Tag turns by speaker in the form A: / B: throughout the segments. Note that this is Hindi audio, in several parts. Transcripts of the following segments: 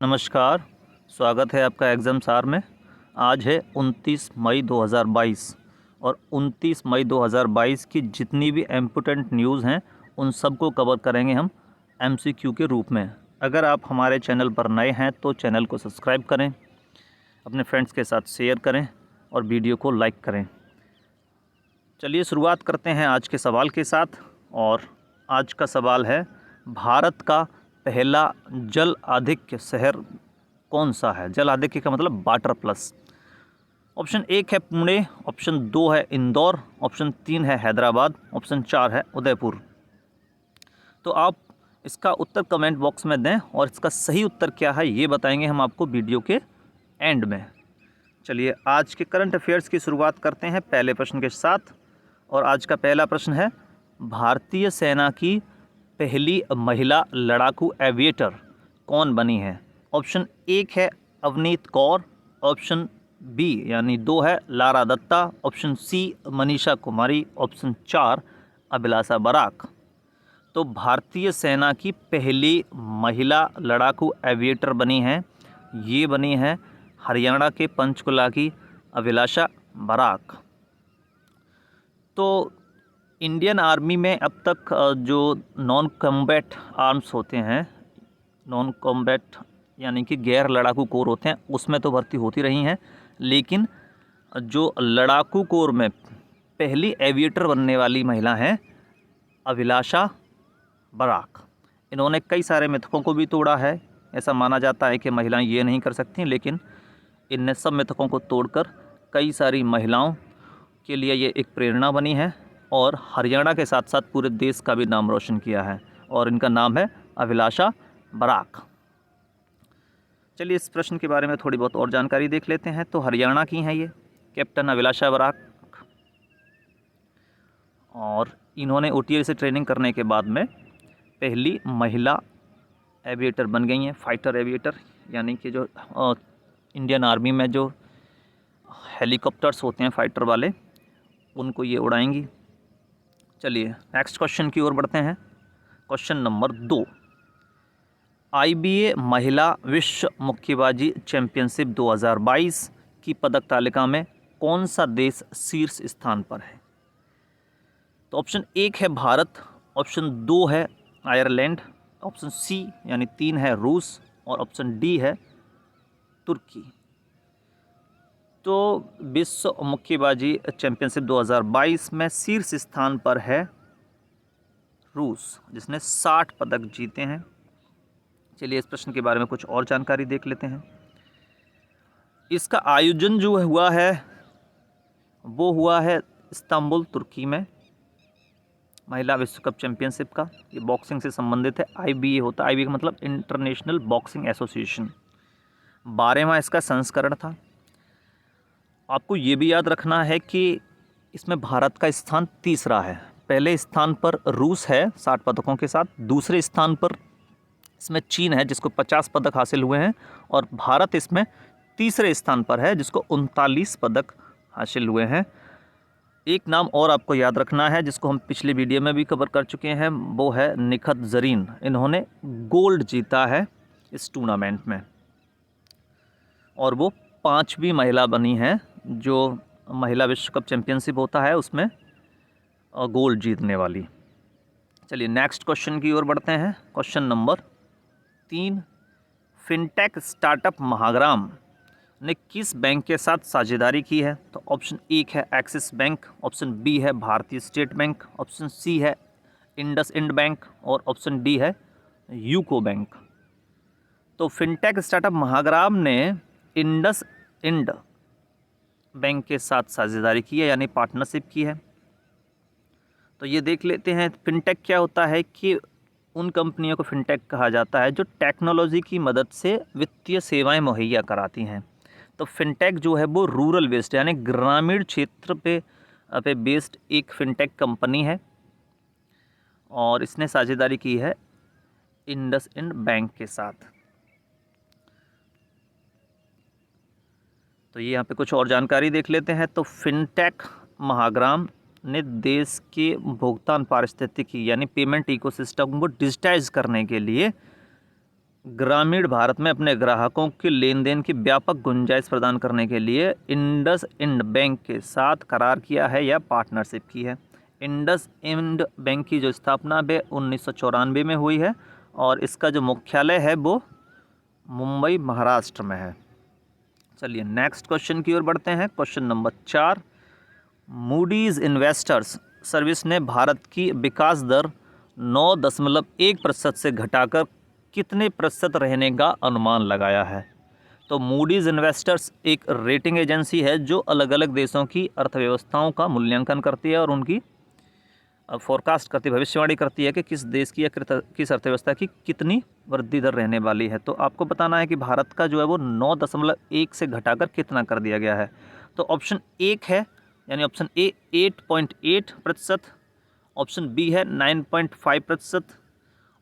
A: नमस्कार, स्वागत है आपका एग्ज़ाम सार में। आज है 29 मई 2022 और 29 मई 2022 की जितनी भी इम्पोर्टेंट न्यूज़ हैं उन सब को कवर करेंगे हम एमसीक्यू के रूप में। अगर आप हमारे चैनल पर नए हैं तो चैनल को सब्सक्राइब करें, अपने फ्रेंड्स के साथ शेयर करें और वीडियो को लाइक करें। चलिए शुरुआत करते हैं आज के सवाल के साथ। और आज का सवाल है, भारत का पहला जल आधिक्य शहर कौन सा है? जल आधिक्य का मतलब वाटर प्लस। ऑप्शन 1 है पुणे, ऑप्शन 2 है इंदौर, ऑप्शन 3 है हैदराबाद, ऑप्शन 4 है उदयपुर। तो आप इसका उत्तर कमेंट बॉक्स में दें और इसका सही उत्तर क्या है ये बताएंगे हम आपको वीडियो के एंड में। चलिए आज के करंट अफेयर्स की शुरुआत करते हैं पहले प्रश्न के साथ। और आज का पहला प्रश्न है, भारतीय सेना की पहली महिला लड़ाकू एविएटर कौन बनी है? ऑप्शन 1 है अवनीत कौर, ऑप्शन बी यानी 2 है Lara Dutta, option C Manisha Kumari, option 4 Abhilasha Barak. तो भारतीय सेना की पहली महिला लड़ाकू एविएटर बनी हैं, ये बनी हैं हरियाणा के पंचकुला की अभिलाषा बराक। तो इंडियन आर्मी में अब तक जो नॉन कॉम्बैट आर्म्स होते हैं, नॉन कॉम्बैट यानी कि गैर लड़ाकू कोर होते हैं, उसमें तो भर्ती होती रही हैं, लेकिन जो लड़ाकू कोर में पहली एविएटर बनने वाली महिला हैं अभिलाषा बराक। इन्होंने कई सारे मिथकों को भी तोड़ा है। ऐसा माना जाता है कि महिलाएं ये नहीं कर सकती, लेकिन इनने सब मिथकों को तोड़कर कई सारी महिलाओं के लिए ये एक प्रेरणा बनी है और हरियाणा के साथ साथ पूरे देश का भी नाम रोशन किया है, और इनका नाम है अभिलाषा बराक। चलिए इस प्रश्न के बारे में थोड़ी बहुत और जानकारी देख लेते हैं। तो हरियाणा की हैं ये कैप्टन अभिलाषा बराक, और इन्होंने OTA से ट्रेनिंग करने के बाद में पहली महिला एविएटर बन गई हैं, फाइटर एविएटर, यानी कि जो इंडियन आर्मी में जो हेलीकॉप्टर्स होते हैं फाइटर वाले, उनको ये उड़ाएंगी। चलिए नेक्स्ट क्वेश्चन की ओर बढ़ते हैं। क्वेश्चन नंबर 2, IBA महिला विश्व मुक्केबाजी चैंपियनशिप 2022 की पदक तालिका में कौन सा देश शीर्ष स्थान पर है? तो ऑप्शन 1 है भारत, ऑप्शन 2 है आयरलैंड, ऑप्शन सी यानी 3 है रूस, और ऑप्शन डी है तुर्की। तो विश्व मुक्केबाजी चैंपियनशिप 2022 में शीर्ष स्थान पर है रूस, जिसने 60 पदक जीते हैं। चलिए इस प्रश्न के बारे में कुछ और जानकारी देख लेते हैं। इसका आयोजन जो हुआ है वो हुआ है इस्तांबुल तुर्की में, महिला विश्व कप चैंपियनशिप का। ये बॉक्सिंग से संबंधित है। IBA होता है, IBA का मतलब इंटरनेशनल बॉक्सिंग एसोसिएशन। 12वां इसका संस्करण था। आपको ये भी याद रखना है कि इसमें भारत का स्थान तीसरा है। पहले स्थान पर रूस है 60 पदकों के साथ, दूसरे स्थान पर इसमें चीन है जिसको 50 पदक हासिल हुए हैं, और भारत इसमें तीसरे स्थान पर है जिसको 39 पदक हासिल हुए हैं। एक नाम और आपको याद रखना है जिसको हम पिछले वीडियो में भी कवर कर चुके हैं, वो है निखत जरीन। इन्होंने गोल्ड जीता है इस टूर्नामेंट में, और वो 5वीं महिला बनी हैं जो महिला विश्व कप चैंपियनशिप होता है उसमें गोल्ड जीतने वाली। चलिए नेक्स्ट क्वेश्चन की ओर बढ़ते हैं। क्वेश्चन नंबर 3, फिनटेक स्टार्टअप महाग्राम ने किस बैंक के साथ साझेदारी की है? तो ऑप्शन 1 है एक्सिस बैंक, ऑप्शन बी है भारतीय स्टेट बैंक, ऑप्शन सी है इंडसइंड बैंक, और ऑप्शन डी है यूको बैंक। तो फिनटेक स्टार्टअप महाग्राम ने इंडसइंड बैंक के साथ साझेदारी की है, यानी पार्टनरशिप की है। तो ये देख लेते हैं फिनटेक क्या होता है। कि उन कंपनियों को फिनटेक कहा जाता है जो टेक्नोलॉजी की मदद से वित्तीय सेवाएं मुहैया कराती हैं। तो फिनटेक जो है वो रूरल बेस्ड यानी ग्रामीण क्षेत्र पे बेस्ड एक फिनटेक कंपनी है, और इसने साझेदारी की है इंडसइंड बैंक के साथ। तो ये यहाँ पे कुछ और जानकारी देख लेते हैं। तो फिनटेक महाग्राम ने देश के भुगतान पारिस्थितिकी यानी पेमेंट इकोसिस्टम को डिजिटाइज करने के लिए ग्रामीण भारत में अपने ग्राहकों के लेन देन की व्यापक गुंजाइश प्रदान करने के लिए इंडसइंड बैंक के साथ करार किया है या पार्टनरशिप की है। इंडसइंड बैंक की जो स्थापना है 1994 में हुई है और इसका जो मुख्यालय है वो मुंबई महाराष्ट्र में है। चलिए नेक्स्ट क्वेश्चन की ओर बढ़ते हैं। Question number 4, Moody's investors service ने भारत की विकास दर 9.1% से घटाकर कितने प्रतिशत रहने का अनुमान लगाया है। तो मूडीज इन्वेस्टर्स एक रेटिंग एजेंसी है जो अलग अलग देशों की अर्थव्यवस्थाओं का मूल्यांकन करती है और उनकी फोरकास्ट करती, भविष्यवाणी करती है कि किस देश की या किस अर्थव्यवस्था की कितनी वृद्धि दर रहने वाली है। तो आपको बताना है कि भारत का जो है वो 9.1 से घटाकर कितना कर दिया गया है। तो ऑप्शन 1 है यानी ऑप्शन ए 8.8%, ऑप्शन बी है 9.5%,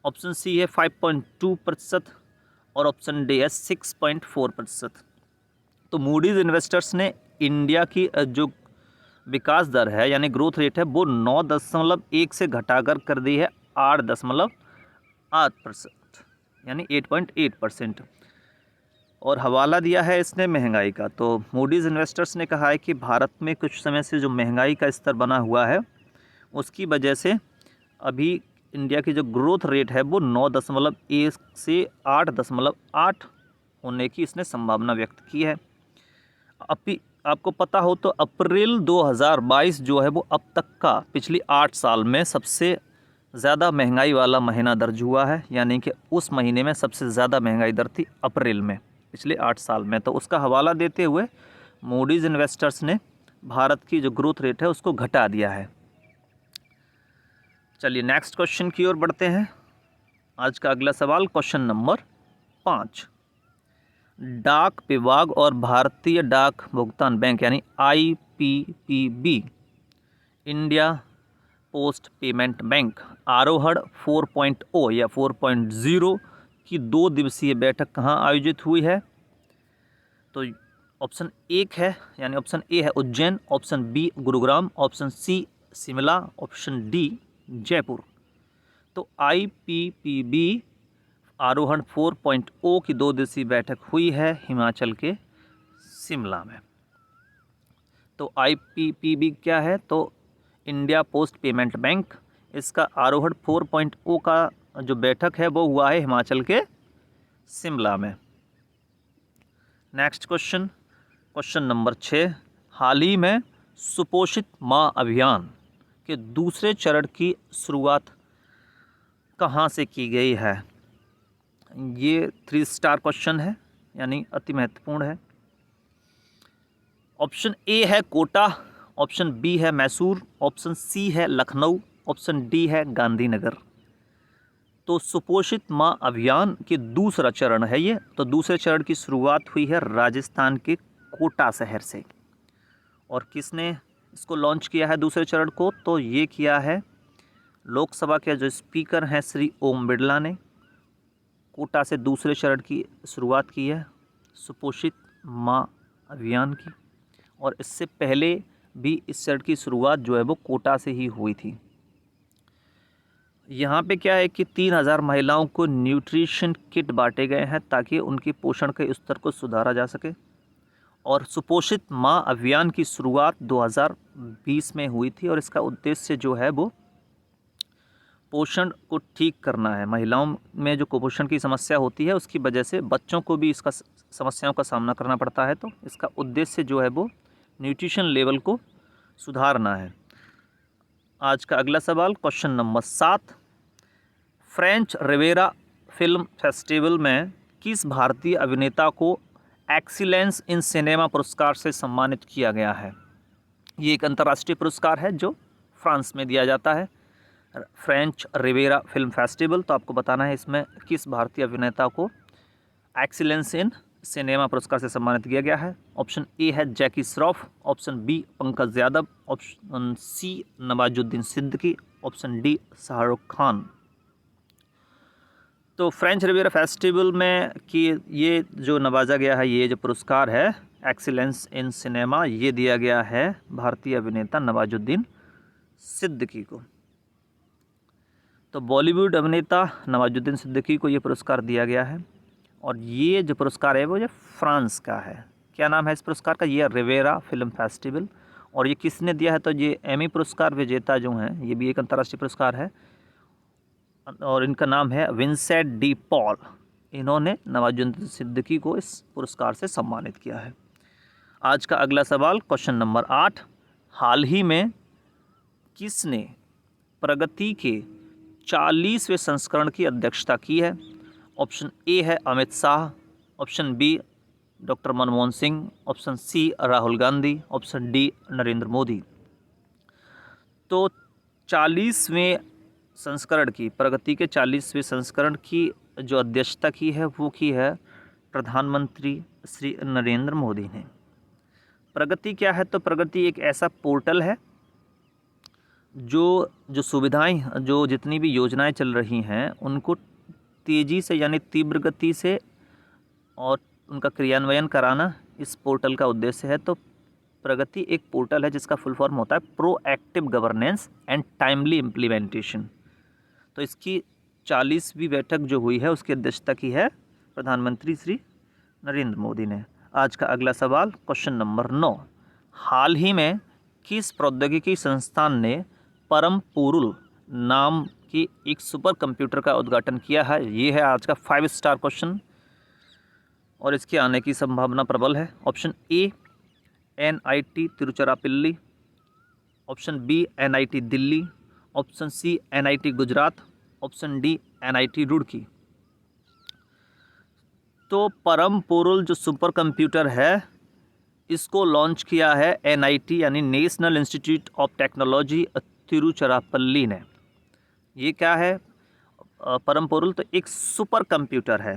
A: ऑप्शन सी है 5.2% और ऑप्शन डी है 6.4%। तो मूडीज इन्वेस्टर्स ने इंडिया की जो विकास दर है यानी ग्रोथ रेट है वो 9.1 से घटाकर कर दी है 8.8% यानी 8.8%। और हवाला दिया है इसने महंगाई का। तो मूडीज इन्वेस्टर्स ने कहा है कि भारत में कुछ समय से जो महंगाई का स्तर बना हुआ है उसकी वजह से अभी इंडिया की जो ग्रोथ रेट है वो 9.1 से 8.8 होने की इसने संभावना व्यक्त की है। अभी आपको पता हो तो अप्रैल 2022 जो है वो अब तक का पिछली 8 साल में सबसे ज़्यादा महंगाई वाला महीना दर्ज हुआ है, यानी कि उस महीने में सबसे ज़्यादा महंगाई दर थी अप्रैल में पिछले 8 साल में। तो उसका हवाला देते हुए मूडीज़ इन्वेस्टर्स ने भारत की जो ग्रोथ रेट है उसको घटा दिया है। चलिए नेक्स्ट क्वेश्चन की ओर बढ़ते हैं। आज का अगला सवाल क्वेश्चन नंबर 5, डाक विभाग और भारतीय डाक भुगतान बैंक यानी IPPB India post payment bank आरोहण 4.0 या 4.0 की 2 दिवसीय बैठक कहाँ आयोजित हुई है। तो ऑप्शन 1 है यानी ऑप्शन ए है Ujjain, option B Gurugram, option C Shimla, option D Jaipur. तो IPPB आरोहण 4.0 की 2 दिवसीय बैठक हुई है हिमाचल के शिमला में। तो IPPB क्या है, तो इंडिया पोस्ट पेमेंट बैंक, इसका आरोहण 4.0 का जो बैठक है वो हुआ है हिमाचल के शिमला में। नेक्स्ट क्वेश्चन, क्वेश्चन नंबर 6, हाल ही में सुपोषित माँ अभियान के दूसरे चरण की शुरुआत कहाँ से की गई है। ये 3 स्टार क्वेश्चन है यानी अति महत्वपूर्ण है। ऑप्शन ए है कोटा, ऑप्शन बी है मैसूर, ऑप्शन सी है लखनऊ, ऑप्शन डी है गांधीनगर। तो सुपोषित माँ अभियान के दूसरा चरण है ये। तो दूसरे चरण की शुरुआत हुई है राजस्थान के कोटा शहर से। और किसने इसको लॉन्च किया है दूसरे चरण को, तो ये किया है लोकसभा के जो स्पीकर हैं श्री ओम बिरला ने कोटा से दूसरे चरण की शुरुआत की है सुपोषित माँ अभियान की। और इससे पहले भी इस चरण की शुरुआत जो है वो कोटा से ही हुई थी। यहाँ पे क्या है कि 3000 महिलाओं को न्यूट्रिशन किट बांटे गए हैं ताकि उनके पोषण के स्तर को सुधारा जा सके। और सुपोषित माँ अभियान की शुरुआत 2020 में हुई थी और इसका उद्देश्य जो है वो पोषण को ठीक करना है। महिलाओं में जो कुपोषण की समस्या होती है उसकी वजह से बच्चों को भी इसका समस्याओं का सामना करना पड़ता है। तो इसका उद्देश्य जो है वो न्यूट्रिशन लेवल को सुधारना है। आज का अगला सवाल question number 7, French Riviera film festival में किस भारतीय अभिनेता को एक्सीलेंस इन सिनेमा पुरस्कार से सम्मानित किया गया है। ये एक अंतर्राष्ट्रीय पुरस्कार है जो फ्रांस में दिया जाता है, फ्रेंच रिवेरा फिल्म फेस्टिवल। तो आपको बताना है इसमें किस भारतीय अभिनेता को एक्सीलेंस इन सिनेमा पुरस्कार से सम्मानित किया गया है। ऑप्शन ए है Jackie Shroff, option B Pankaj Yadav, option C Nawazuddin Siddiqui, option D Shahrukh Khan. तो फ्रेंच रिवेरा फेस्टिवल में कि ये जो नवाजा गया है, ये जो पुरस्कार है एक्सीलेंस इन सिनेमा, ये दिया गया है भारतीय अभिनेता नवाजुद्दीन सिद्दीकी को। तो बॉलीवुड अभिनेता नवाजुद्दीन सिद्दीकी को ये पुरस्कार दिया गया है और ये जो पुरस्कार है वो जो फ्रांस का है। क्या नाम है इस पुरस्कार का? ये रिवेरा फिल्म फेस्टिवल। और ये किसने दिया है? तो ये एमी पुरस्कार विजेता जो हैं, ये भी एक अंतर्राष्ट्रीय पुरस्कार है और इनका नाम है विंसेंट डी पॉल। इन्होंने नवाजुद्दीन सिद्दीकी को इस पुरस्कार से सम्मानित किया है। आज का अगला सवाल क्वेश्चन नंबर 8, हाल ही में किसने प्रगति के 40वें संस्करण की अध्यक्षता की है? ऑप्शन ए है Amit Shah, option B doctor Manmohan Singh, option C Rahul Gandhi, option D Narendra Modi. तो 40वें संस्करण की, प्रगति के 40वें संस्करण की जो अध्यक्षता की है वो की है प्रधानमंत्री श्री नरेंद्र मोदी ने। प्रगति क्या है? तो प्रगति एक ऐसा पोर्टल है जो सुविधाएं, जो जितनी भी योजनाएं चल रही हैं उनको तेज़ी से यानी तीव्र गति से और उनका क्रियान्वयन कराना इस पोर्टल का उद्देश्य है। तो प्रगति एक पोर्टल है जिसका फुल फॉर्म होता है proactive governance and timely implementation. तो इसकी 40वीं बैठक जो हुई है उसकी अध्यक्षता की है प्रधानमंत्री श्री नरेंद्र मोदी ने। आज का अगला सवाल क्वेश्चन नंबर 9, हाल ही में किस प्रौद्योगिकी संस्थान ने परम पुरुल नाम की एक सुपर कंप्यूटर का उद्घाटन किया है? ये है आज का 5 स्टार क्वेश्चन और इसके आने की संभावना प्रबल है। Option A NIT Tiruchirappalli, option B NIT Delhi, option C NIT Gujarat, option D NIT Roorkee. तो परम पुरुल जो सुपर कंप्यूटर है इसको लॉन्च किया है NIT यानी national institute of technology Tiruchirappalli ने। ये क्या है परम पुरुल? तो एक सुपर कंप्यूटर है।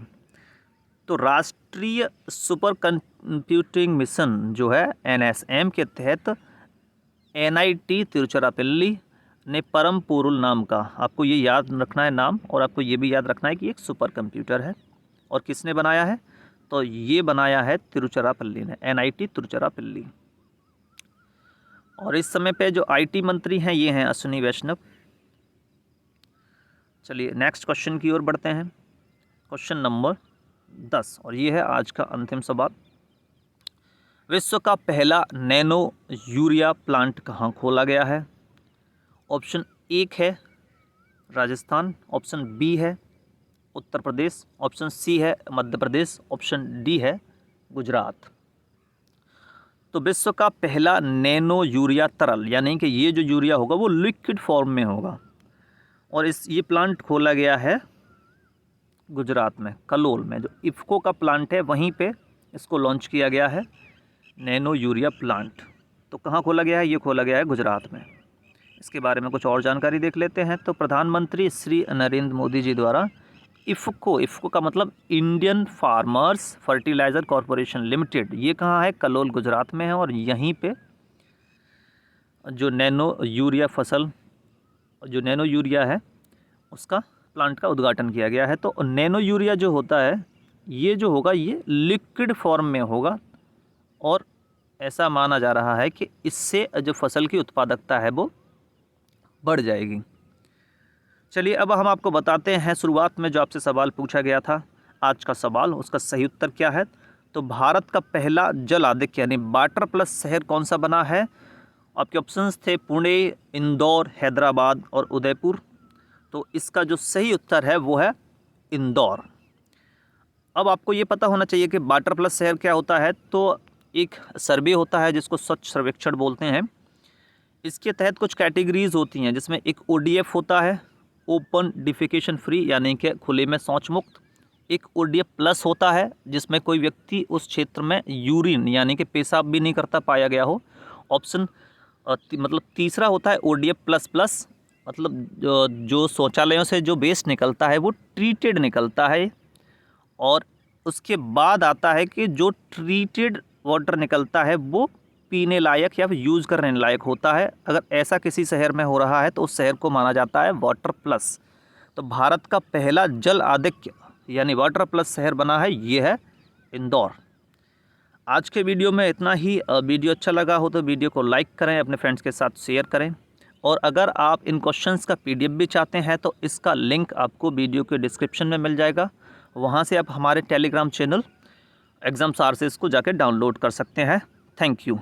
A: तो राष्ट्रीय सुपर कंप्यूटिंग मिशन जो है NSM के तहत NIT तिरुचिरापल्ली ने परम पुरुल नाम का, आपको ये याद रखना है नाम, और आपको ये भी याद रखना है कि एक सुपर कंप्यूटर है। और किसने बनाया है? तो ये बनाया है तिरुचिरापल्ली ने, NIT तिरुचिरापल्ली। और इस समय पे जो IT मंत्री हैं ये हैं अश्विनी वैष्णव। चलिए नेक्स्ट क्वेश्चन की ओर बढ़ते हैं, क्वेश्चन नंबर 10 और ये है आज का अंतिम सवाल। विश्व का पहला नैनो यूरिया प्लांट कहाँ खोला गया है? ऑप्शन एक है राजस्थान, ऑप्शन बी है उत्तर प्रदेश, ऑप्शन सी है मध्य प्रदेश, ऑप्शन डी है गुजरात। तो विश्व का पहला नैनो यूरिया तरल, यानी कि ये जो यूरिया होगा वो लिक्विड फॉर्म में होगा और ये प्लांट खोला गया है गुजरात में कलोल में, जो इफ्को का प्लांट है वहीं पे इसको लॉन्च किया गया है नैनो यूरिया प्लांट। तो कहाँ खोला गया है? ये खोला गया है गुजरात में। इसके बारे में कुछ और जानकारी देख लेते हैं। तो प्रधानमंत्री श्री नरेंद्र मोदी जी द्वारा इफ्को का मतलब Indian farmers fertiliser corporation limited, ये कहाँ है? कलोल गुजरात में है। और यहीं पे जो नैनो यूरिया फसल, जो नैनो यूरिया है उसका प्लांट का उद्घाटन किया गया है। तो नैनो यूरिया जो होता है ये जो होगा ये लिक्विड फॉर्म में होगा और ऐसा माना जा रहा है कि इससे जो फसल की उत्पादकता है वो बढ़ जाएगी। चलिए अब हम आपको बताते हैं शुरुआत में जो आपसे सवाल पूछा गया था आज का सवाल, उसका सही उत्तर क्या है। तो भारत का पहला जल आधिक्य यानी वाटर प्लस शहर कौन सा बना है? आपके ऑप्शंस थे पुणे, इंदौर, हैदराबाद और उदयपुर। तो इसका जो सही उत्तर है वो है इंदौर। अब आपको ये पता होना चाहिए कि वाटर प्लस शहर क्या होता है। तो एक सर्वे होता है जिसको स्वच्छ सर्वेक्षण बोलते हैं। इसके तहत कुछ कैटेगरीज होती हैं जिसमें एक ODF होता है, ओपन डिफिकेशन फ्री यानी कि खुले में शौच मुक्त। एक ODF प्लस होता है जिसमें कोई व्यक्ति उस क्षेत्र में यूरिन यानी कि पेशाब भी नहीं करता पाया गया हो। ऑप्शन मतलब तीसरा होता है ODF प्लस प्लस, मतलब जो शौचालयों से जो वेस्ट निकलता है वो ट्रीटेड निकलता है। और उसके बाद आता है कि जो ट्रीटेड वाटर निकलता है वो पीने लायक या फिर यूज़ करने लायक होता है। अगर ऐसा किसी शहर में हो रहा है तो उस शहर को माना जाता है वाटर प्लस। तो भारत का पहला जल आधिक्य यानी वाटर प्लस शहर बना है ये है इंदौर। आज के वीडियो में इतना ही। वीडियो अच्छा लगा हो तो वीडियो को लाइक करें, अपने फ्रेंड्स के साथ शेयर करें और अगर आप इन क्वेश्चंस का PDF भी चाहते हैं तो इसका लिंक आपको वीडियो के डिस्क्रिप्शन में मिल जाएगा। वहाँ से आप हमारे टेलीग्राम चैनल एग्ज़ाम सोर्सेज को जाकर डाउनलोड कर सकते हैं। Thank you.